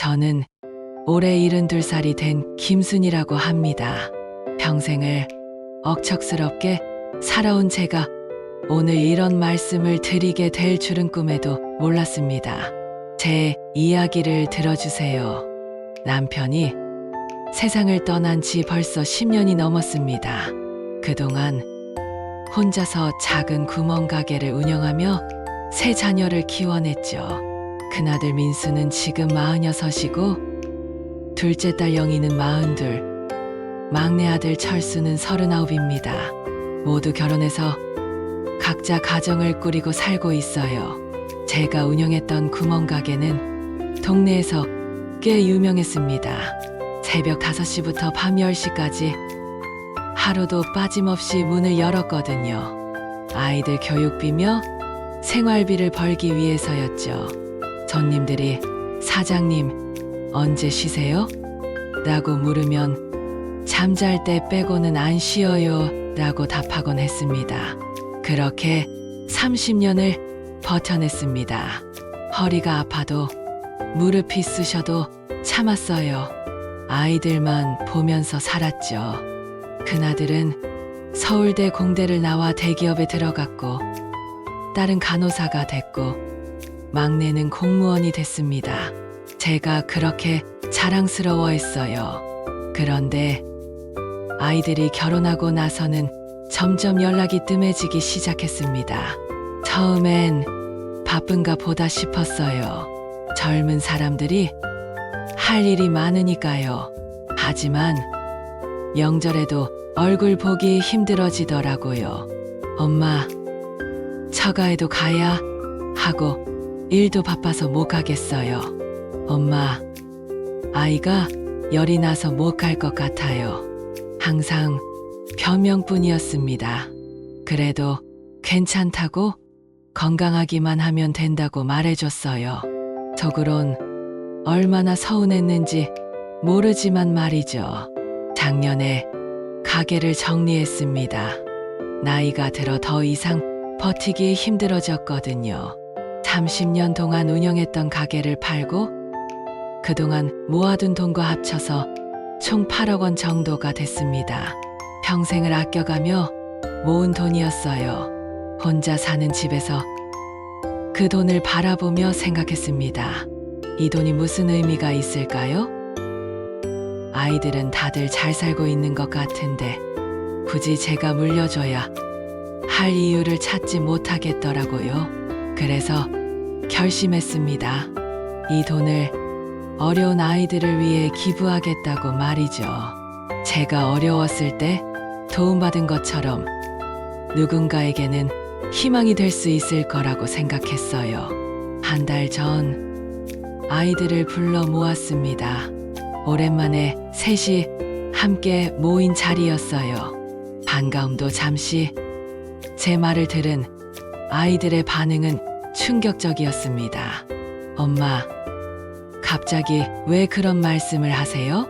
저는 올해 72살이 된 김순이라고 합니다. 평생을 억척스럽게 살아온 제가 오늘 이런 말씀을 드리게 될 줄은 꿈에도 몰랐습니다. 제 이야기를 들어주세요. 남편이 세상을 떠난 지 벌써 10년이 넘었습니다. 그동안 혼자서 작은 구멍가게를 운영하며 세 자녀를 키워냈죠. 큰아들 민수는 지금 46이고 둘째 딸 영희는 42, 막내 아들 철수는 39입니다. 모두 결혼해서 각자 가정을 꾸리고 살고 있어요. 제가 운영했던 구멍가게는 동네에서 꽤 유명했습니다. 새벽 5시부터 밤 10시까지 하루도 빠짐없이 문을 열었거든요. 아이들 교육비며 생활비를 벌기 위해서였죠. 손님들이 "사장님, 언제 쉬세요?" 라고 물으면 "잠잘 때 빼고는 안 쉬어요" 라고 답하곤 했습니다. 그렇게 30년을 버텨냈습니다. 허리가 아파도 무릎이 쑤셔도 참았어요. 아이들만 보면서 살았죠. 큰아들은 서울대 공대를 나와 대기업에 들어갔고 딸은 간호사가 됐고 막내는 공무원이 됐습니다. 제가 그렇게 자랑스러워했어요. 그런데 아이들이 결혼하고 나서는 점점 연락이 뜸해지기 시작했습니다. 처음엔 바쁜가 보다 싶었어요. 젊은 사람들이 할 일이 많으니까요. 하지만 명절에도 얼굴 보기 힘들어지더라고요. "엄마, 처가에도 가야 하고 일도 바빠서 못 가겠어요. 엄마, 아이가 열이 나서 못 갈 것 같아요." 항상 변명뿐이었습니다. 그래도 괜찮다고 건강하기만 하면 된다고 말해줬어요. 속으론 얼마나 서운했는지 모르지만 말이죠. 작년에 가게를 정리했습니다. 나이가 들어 더 이상 버티기 힘들어졌거든요. 30년 동안 운영했던 가게를 팔고 그동안 모아둔 돈과 합쳐서 총 8억 원 정도가 됐습니다. 평생을 아껴가며 모은 돈이었어요. 혼자 사는 집에서 그 돈을 바라보며 생각했습니다. 이 돈이 무슨 의미가 있을까요? 아이들은 다들 잘 살고 있는 것 같은데 굳이 제가 물려줘야 할 이유를 찾지 못하겠더라고요. 그래서 결심했습니다. 이 돈을 어려운 아이들을 위해 기부하겠다고 말이죠. 제가 어려웠을 때 도움받은 것처럼 누군가에게는 희망이 될 수 있을 거라고 생각했어요. 한 달 전 아이들을 불러 모았습니다. 오랜만에 셋이 함께 모인 자리였어요. 반가움도 잠시, 제 말을 들은 아이들의 반응은 충격적이었습니다. "엄마, 갑자기 왜 그런 말씀을 하세요?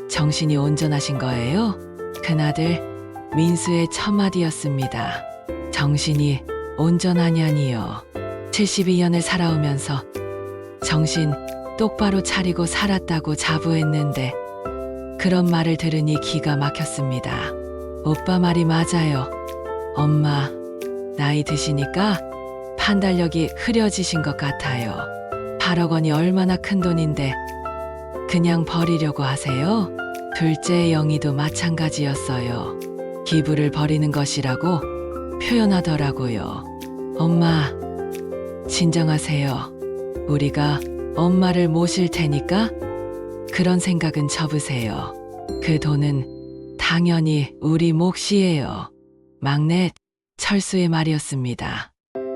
정신이 온전하신 거예요?" 큰아들 민수의 첫마디였습니다. 정신이 온전하냐니요. 72년을 살아오면서 정신 똑바로 차리고 살았다고 자부했는데 그런 말을 들으니 기가 막혔습니다. 오빠 말이 맞아요. 엄마, 나이 드시니까 판단력이 흐려지신 것 같아요. 8억 원이 얼마나 큰 돈인데 그냥 버리려고 하세요? 둘째 영희도 마찬가지였어요. 기부를 버리는 것이라고 표현하더라고요. "엄마, 진정하세요. 우리가 엄마를 모실 테니까 그런 생각은 접으세요. 그 돈은 당연히 우리 몫이에요." 막내 철수의 말이었습니다.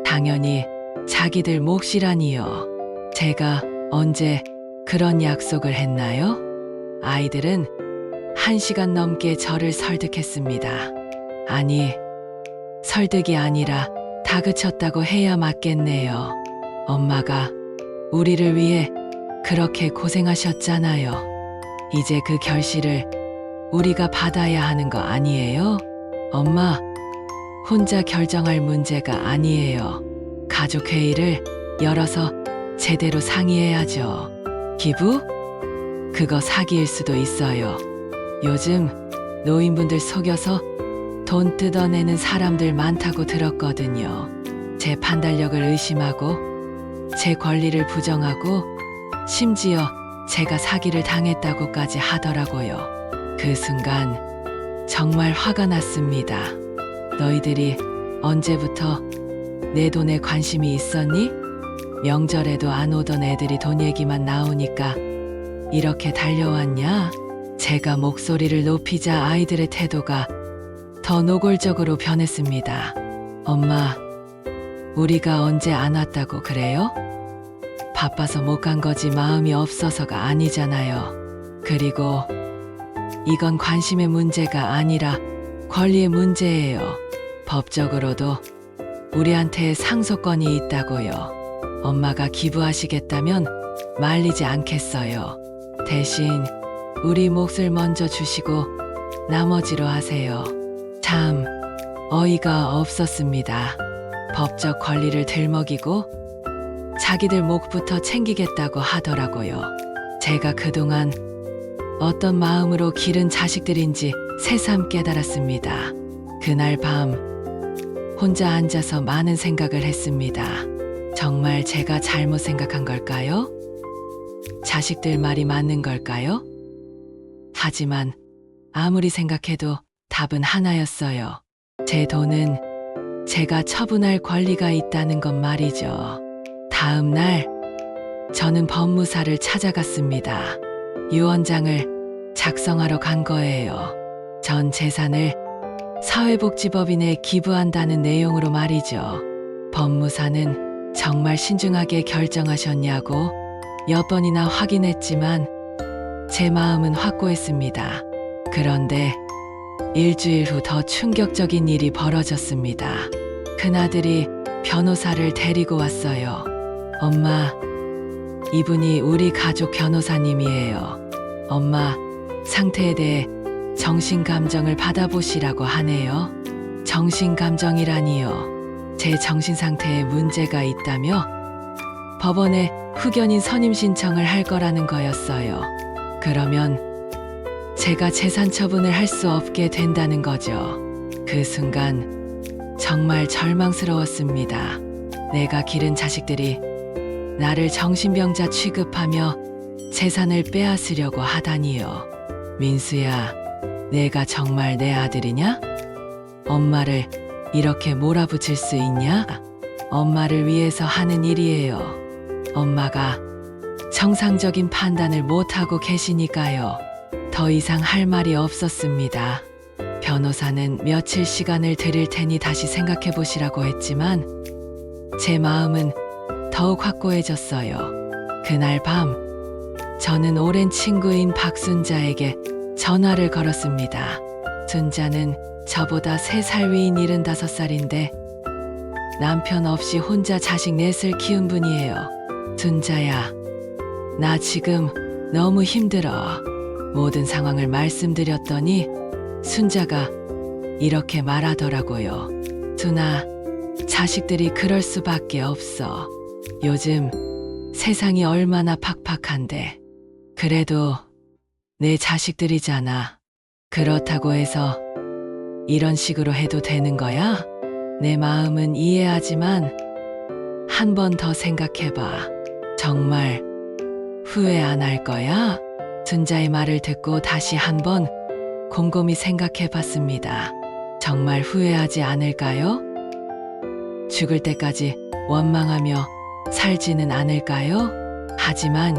당연히 자기들 몫이라니요. 제가 언제 그런 약속을 했나요? 아이들은 1시간 넘게 저를 설득했습니다. 아니, 설득이 아니라 다그쳤다고 해야 맞겠네요. 엄마가 우리를 위해 그렇게 고생하셨잖아요. 이제 그 결실을 우리가 받아야 하는 거 아니에요? 엄마, 혼자 결정할 문제가 아니에요. 가족회의를 열어서 제대로 상의해야죠. 기부? 그거 사기일 수도 있어요. 요즘 노인분들 속여서 돈 뜯어내는 사람들 많다고 들었거든요. 제 판단력을 의심하고 제 권리를 부정하고 심지어 제가 사기를 당했다고까지 하더라고요. 그 순간 정말 화가 났습니다. 너희들이 언제부터 내 돈에 관심이 있었니? 명절에도 안 오던 애들이 돈 얘기만 나오니까 이렇게 달려왔냐? 제가 목소리를 높이자 아이들의 태도가 더 노골적으로 변했습니다. 엄마, 우리가 언제 안 왔다고 그래요? 바빠서 못 간 거지 마음이 없어서가 아니잖아요. 그리고 이건 관심의 문제가 아니라 권리의 문제예요. 법적으로도 우리한테 상속권이 있다고요. 엄마가 기부하시겠다면 말리지 않겠어요. 대신 우리 몫을 먼저 주시고 나머지로 하세요. 참 어이가 없었습니다. 법적 권리를 들먹이고 자기들 몫부터 챙기겠다고 하더라고요. 제가 그동안 어떤 마음으로 기른 자식들인지 새삼 깨달았습니다. 그날 밤 혼자 앉아서 많은 생각을 했습니다. 정말 제가 잘못 생각한 걸까요? 자식들 말이 맞는 걸까요? 하지만 아무리 생각해도 답은 하나였어요. 제 돈은 제가 처분할 권리가 있다는 것 말이죠. 다음 날 저는 법무사를 찾아갔습니다. 유언장을 작성하러 간 거예요. 전 재산을 사회복지법인에 기부한다는 내용으로 말이죠. 법무사는 정말 신중하게 결정하셨냐고 몇 번이나 확인했지만 제 마음은 확고했습니다. 그런데 일주일 후 더 충격적인 일이 벌어졌습니다. 큰아들이 변호사를 데리고 왔어요. 엄마, 이분이 우리 가족 변호사님이에요. 엄마 상태에 대해 정신감정을 받아보시라고 하네요. 정신감정이라니요. 제 정신상태에 문제가 있다며 법원에 후견인 선임 신청을 할 거라는 거였어요. 그러면 제가 재산 처분을 할 수 없게 된다는 거죠. 그 순간 정말 절망스러웠습니다. 내가 기른 자식들이 나를 정신병자 취급하며 재산을 빼앗으려고 하다니요. 민수야, 내가 정말 내 아들이냐? 엄마를 이렇게 몰아붙일 수 있냐? 엄마를 위해서 하는 일이에요. 엄마가 정상적인 판단을 못하고 계시니까요. 더 이상 할 말이 없었습니다. 변호사는 며칠 시간을 드릴 테니 다시 생각해 보시라고 했지만 제 마음은 더욱 확고해졌어요. 그날 밤 저는 오랜 친구인 박순자에게 전화를 걸었습니다. 순자는 저보다 3살 위인 75살인데 남편 없이 혼자 자식 넷을 키운 분이에요. 순자야, 나 지금 너무 힘들어. 모든 상황을 말씀드렸더니 순자가 이렇게 말하더라고요. 순아, 자식들이 그럴 수밖에 없어. 요즘 세상이 얼마나 팍팍한데. 그래도 내 자식들이잖아. 그렇다고 해서 이런 식으로 해도 되는 거야? 내 마음은 이해하지만 한 번 더 생각해봐. 정말 후회 안 할 거야? 순자의 말을 듣고 다시 한번 곰곰이 생각해 봤습니다. 정말 후회하지 않을까요? 죽을 때까지 원망하며 살지는 않을까요? 하지만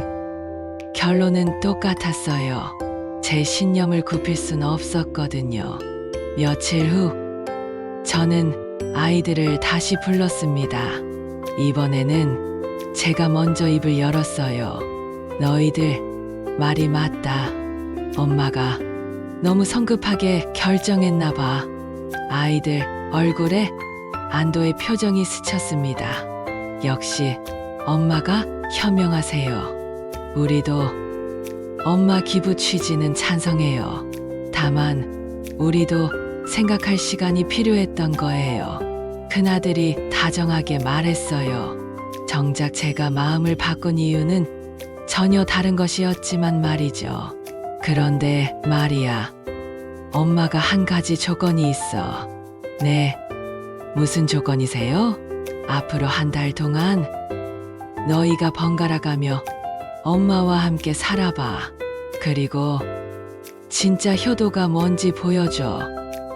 결론은 똑같았어요. 제 신념을 굽힐 순 없었거든요. 며칠 후 저는 아이들을 다시 불렀습니다. 이번에는 제가 먼저 입을 열었어요. 너희들 말이 맞다. 엄마가 너무 성급하게 결정했나 봐. 아이들 얼굴에 안도의 표정이 스쳤습니다. 역시 엄마가 현명하세요. 우리도 엄마 기부 취지는 찬성해요. 다만 우리도 생각할 시간이 필요했던 거예요. 큰아들이 다정하게 말했어요. 정작 제가 마음을 바꾼 이유는 전혀 다른 것이었지만 말이죠. 그런데 말이야, 엄마가 한 가지 조건이 있어. 네, 무슨 조건이세요? 앞으로 한 달 동안 너희가 번갈아 가며 엄마와 함께 살아봐. 그리고 진짜 효도가 뭔지 보여줘.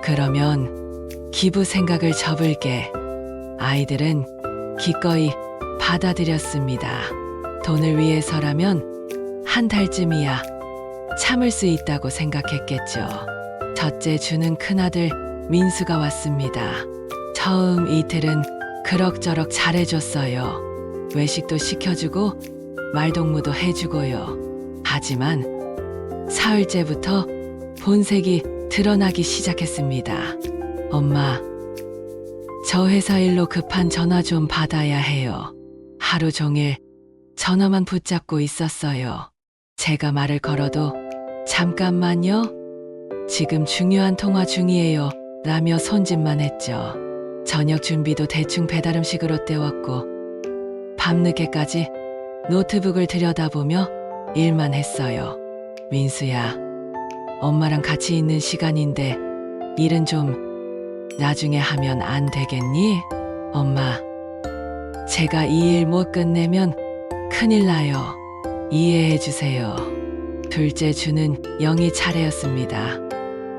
그러면 기부 생각을 접을게. 아이들은 기꺼이 받아들였습니다. 돈을 위해서라면 한 달쯤이야 참을 수 있다고 생각했겠죠. 첫째 주는 큰아들 민수가 왔습니다. 처음 이틀은 그럭저럭 잘해줬어요. 외식도 시켜주고 말동무도 해주고요. 하지만 사흘째부터 본색이 드러나기 시작했습니다. 엄마, 저 회사 일로 급한 전화 좀 받아야 해요. 하루 종일 전화만 붙잡고 있었어요. 제가 말을 걸어도 잠깐만요. 지금 중요한 통화 중이에요. 라며 손짓만 했죠. 저녁 준비도 대충 배달음식으로 때웠고 밤늦게까지 노트북을 들여다보며 일만 했어요. 민수야, 엄마랑 같이 있는 시간인데 일은 좀 나중에 하면 안 되겠니? 엄마, 제가 이 일 못 끝내면 큰일 나요. 이해해 주세요. 둘째 주는 영희 차례였습니다.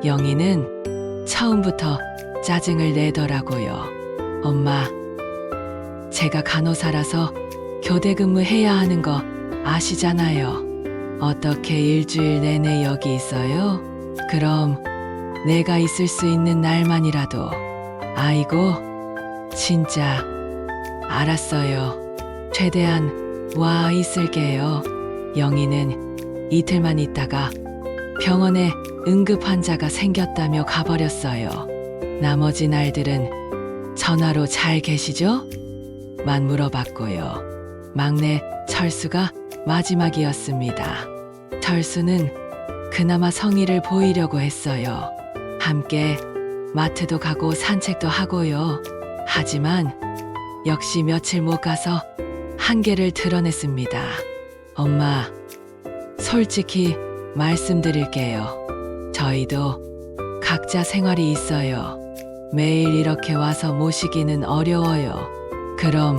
영희는 처음부터 짜증을 내더라고요. 엄마, 제가 간호사라서 교대 근무해야 하는 거 아시잖아요. 어떻게 일주일 내내 여기 있어요? 그럼 내가 있을 수 있는 날만이라도. 아이고, 진짜 알았어요. 최대한 와 있을게요. 영희는 이틀만 있다가 병원에 응급 환자가 생겼다며 가버렸어요. 나머지 날들은 전화로 잘 계시죠? 만 물어봤고요. 막내 철수가 마지막이었습니다. 철수는 그나마 성의를 보이려고 했어요. 함께 마트도 가고 산책도 하고요. 하지만 역시 며칠 못 가서 한계를 드러냈습니다. 엄마, 솔직히 말씀드릴게요. 저희도 각자 생활이 있어요. 매일 이렇게 와서 모시기는 어려워요. 그럼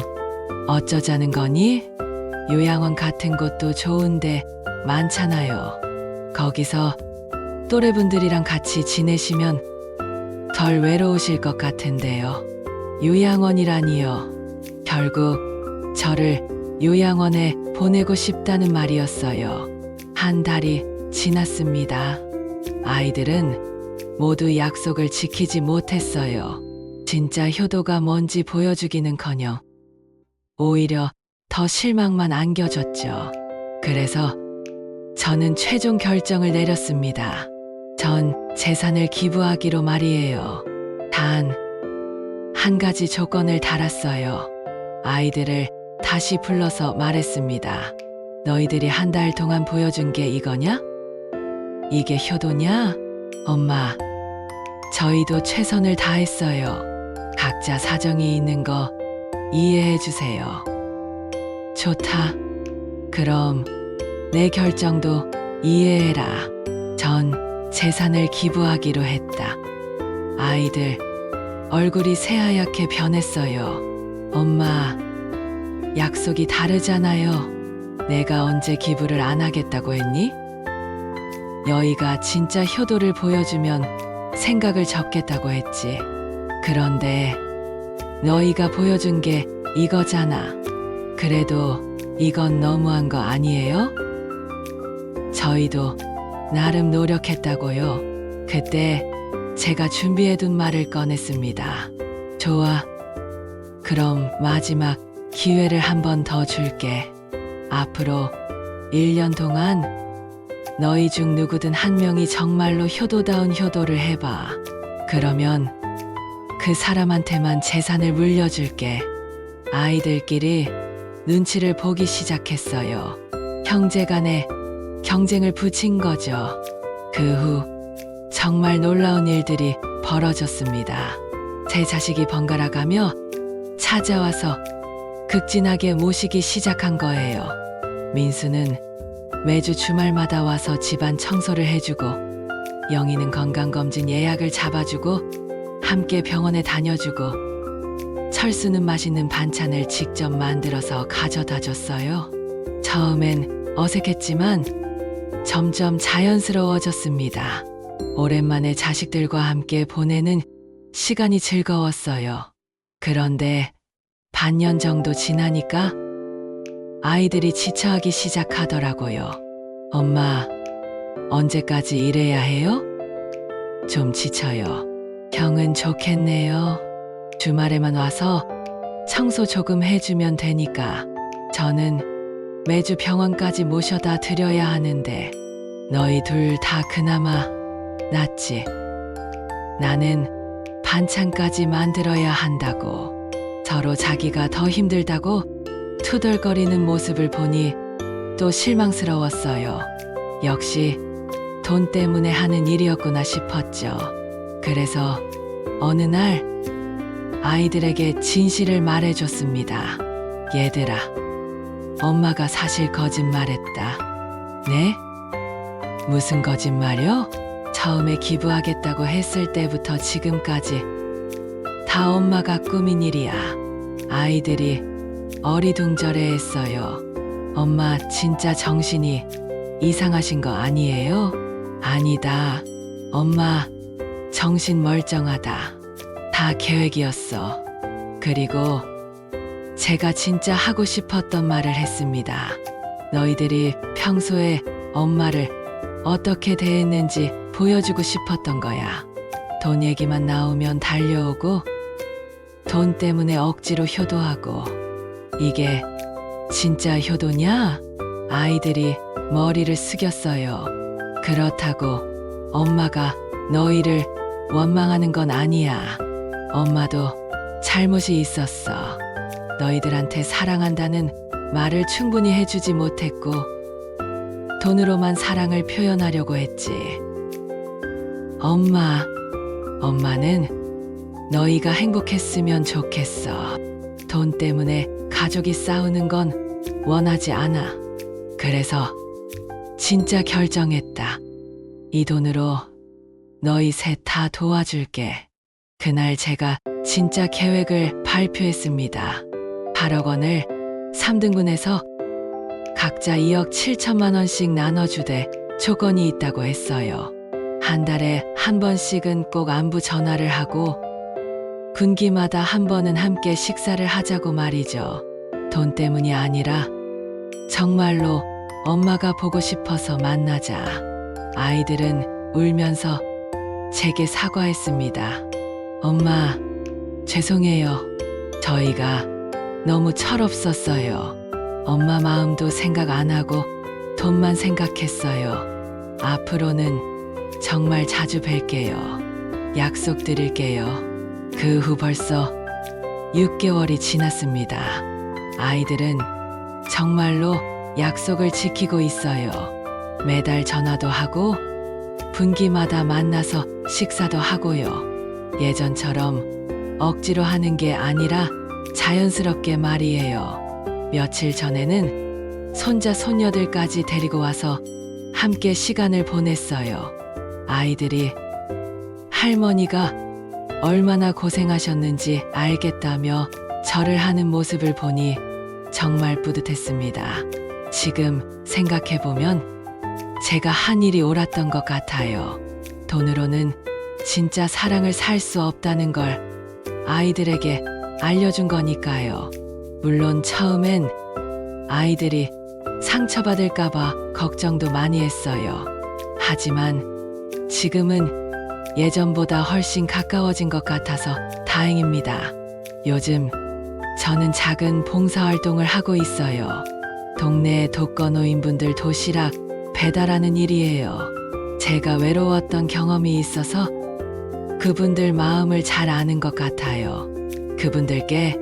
어쩌자는 거니? 요양원 같은 곳도 좋은데 많잖아요. 거기서 또래분들이랑 같이 지내시면 덜 외로우실 것 같은데요. 요양원이라니요. 결국 저를 요양원에 보내고 싶다는 말이었어요. 한 달이 지났습니다. 아이들은 모두 약속을 지키지 못했어요. 진짜 효도가 뭔지 보여주기는커녕 오히려 더 실망만 안겨줬죠. 그래서 저는 최종 결정을 내렸습니다. 전 재산을 기부하기로 말이에요. 단 한 가지 조건을 달았어요. 아이들을 다시 불러서 말했습니다. 너희들이 한 달 동안 보여준 게 이거냐? 이게 효도냐? 엄마, 저희도 최선을 다했어요. 각자 사정이 있는 거 이해해 주세요. 좋다. 그럼 내 결정도 이해해라. 전 재산을 기부하기로 했다. 아이들 얼굴이 새하얗게 변했어요. 엄마, 약속이 다르잖아요. 내가 언제 기부를 안 하겠다고 했니? 여의가 진짜 효도를 보여주면 생각을 접겠다고 했지. 그런데 너희가 보여준 게 이거잖아. 그래도 이건 너무한 거 아니에요? 저희도 나름 노력했다고요. 그때 제가 준비해둔 말을 꺼냈습니다. 좋아. 그럼 마지막 기회를 한 번 더 줄게. 앞으로 1년 동안 너희 중 누구든 한 명이 정말로 효도다운 효도를 해봐. 그러면 그 사람한테만 재산을 물려줄게. 아이들끼리 눈치를 보기 시작했어요. 형제간에 경쟁을 붙인 거죠. 그 후 정말 놀라운 일들이 벌어졌습니다. 제 자식이 번갈아 가며 찾아와서 극진하게 모시기 시작한 거예요. 민수는 매주 주말마다 와서 집안 청소를 해주고 영희는 건강검진 예약을 잡아주고 함께 병원에 다녀주고 철수는 맛있는 반찬을 직접 만들어서 가져다 줬어요. 처음엔 어색했지만 점점 자연스러워졌습니다. 오랜만에 자식들과 함께 보내는 시간이 즐거웠어요. 그런데 반년 정도 지나니까 아이들이 지쳐하기 시작하더라고요. 엄마, 언제까지 일해야 해요? 좀 지쳐요. 형은 좋겠네요. 주말에만 와서 청소 조금 해주면 되니까. 저는 매주 병원까지 모셔다 드려야 하는데 너희 둘 다 그나마 낫지. 나는 반찬까지 만들어야 한다고. 서로 자기가 더 힘들다고 투덜거리는 모습을 보니 또 실망스러웠어요. 역시 돈 때문에 하는 일이었구나 싶었죠. 그래서 어느 날 아이들에게 진실을 말해줬습니다. 얘들아, 엄마가 사실 거짓말했다. 네? 무슨 거짓말이요? 처음에 기부하겠다고 했을 때부터 지금까지 다 엄마가 꾸민 일이야. 아이들이 어리둥절해했어요. 엄마 진짜 정신이 이상하신 거 아니에요? 아니다. 엄마 정신 멀쩡하다. 다 계획이었어. 그리고 제가 진짜 하고 싶었던 말을 했습니다. 너희들이 평소에 엄마를 어떻게 대했는지 보여주고 싶었던 거야. 돈 얘기만 나오면 달려오고 돈 때문에 억지로 효도하고. 이게 진짜 효도냐? 아이들이 머리를 숙였어요. 그렇다고 엄마가 너희를 원망하는 건 아니야. 엄마도 잘못이 있었어. 너희들한테 사랑한다는 말을 충분히 해주지 못했고 돈으로만 사랑을 표현하려고 했지. 엄마는 너희가 행복했으면 좋겠어. 돈 때문에 가족이 싸우는 건 원하지 않아. 그래서 진짜 결정했다. 이 돈으로 너희 셋 다 도와줄게. 그날 제가 진짜 계획을 발표했습니다. 8억 원을 3등분해서 각자 2억 7천만 원씩 나눠주되 조건이 있다고 했어요. 한 달에 한 번씩은 꼭 안부 전화를 하고 분기마다 한 번은 함께 식사를 하자고 말이죠. 돈 때문이 아니라 정말로 엄마가 보고 싶어서 만나자. 아이들은 울면서 제게 사과했습니다. 엄마, 죄송해요. 저희가 너무 철없었어요. 엄마 마음도 생각 안 하고 돈만 생각했어요. 앞으로는 정말 자주 뵐게요. 약속드릴게요. 그 후 벌써 6개월이 지났습니다. 아이들은 정말로 약속을 지키고 있어요. 매달 전화도 하고 분기마다 만나서 식사도 하고요. 예전처럼 억지로 하는 게 아니라 자연스럽게 말이에요. 며칠 전에는 손자 손녀들까지 데리고 와서 함께 시간을 보냈어요. 아이들이 할머니가 얼마나 고생하셨는지 알겠다며 절을 하는 모습을 보니 정말 뿌듯했습니다. 지금 생각해보면 제가 한 일이 옳았던 것 같아요. 돈으로는 진짜 사랑을 살 수 없다는 걸 아이들에게 알려준 거니까요. 물론 처음엔 아이들이 상처받을까봐 걱정도 많이 했어요. 하지만 지금은 예전보다 훨씬 가까워진 것 같아서 다행입니다. 요즘 저는 작은 봉사활동을 하고 있어요. 동네 독거노인분들 도시락 배달하는 일이에요. 제가 외로웠던 경험이 있어서 그분들 마음을 잘 아는 것 같아요. 그분들께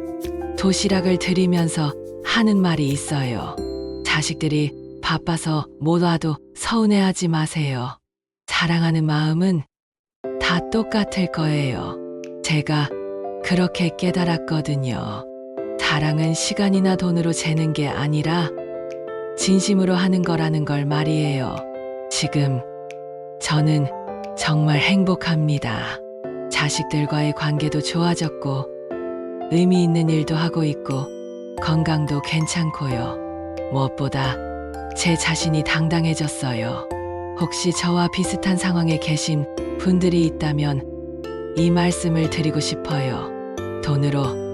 도시락을 드리면서 하는 말이 있어요. 자식들이 바빠서 못 와도 서운해하지 마세요. 사랑하는 마음은 다 똑같을 거예요. 제가 그렇게 깨달았거든요. 사랑은 시간이나 돈으로 재는 게 아니라 진심으로 하는 거라는 걸 말이에요. 지금 저는 정말 행복합니다. 자식들과의 관계도 좋아졌고, 의미 있는 일도 하고 있고, 건강도 괜찮고요. 무엇보다 제 자신이 당당해졌어요. 혹시 저와 비슷한 상황에 계신 분들이 있다면 이 말씀을 드리고 싶어요. 돈으로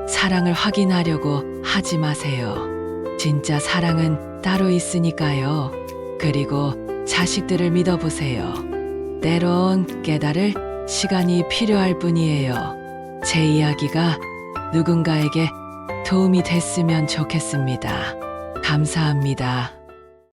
사랑을 확인하려고 하지 마세요. 진짜 사랑은 따로 있으니까요. 그리고 자식들을 믿어보세요. 때론 깨달을 시간이 필요할 뿐이에요. 제 이야기가 누군가에게 도움이 됐으면 좋겠습니다. 감사합니다.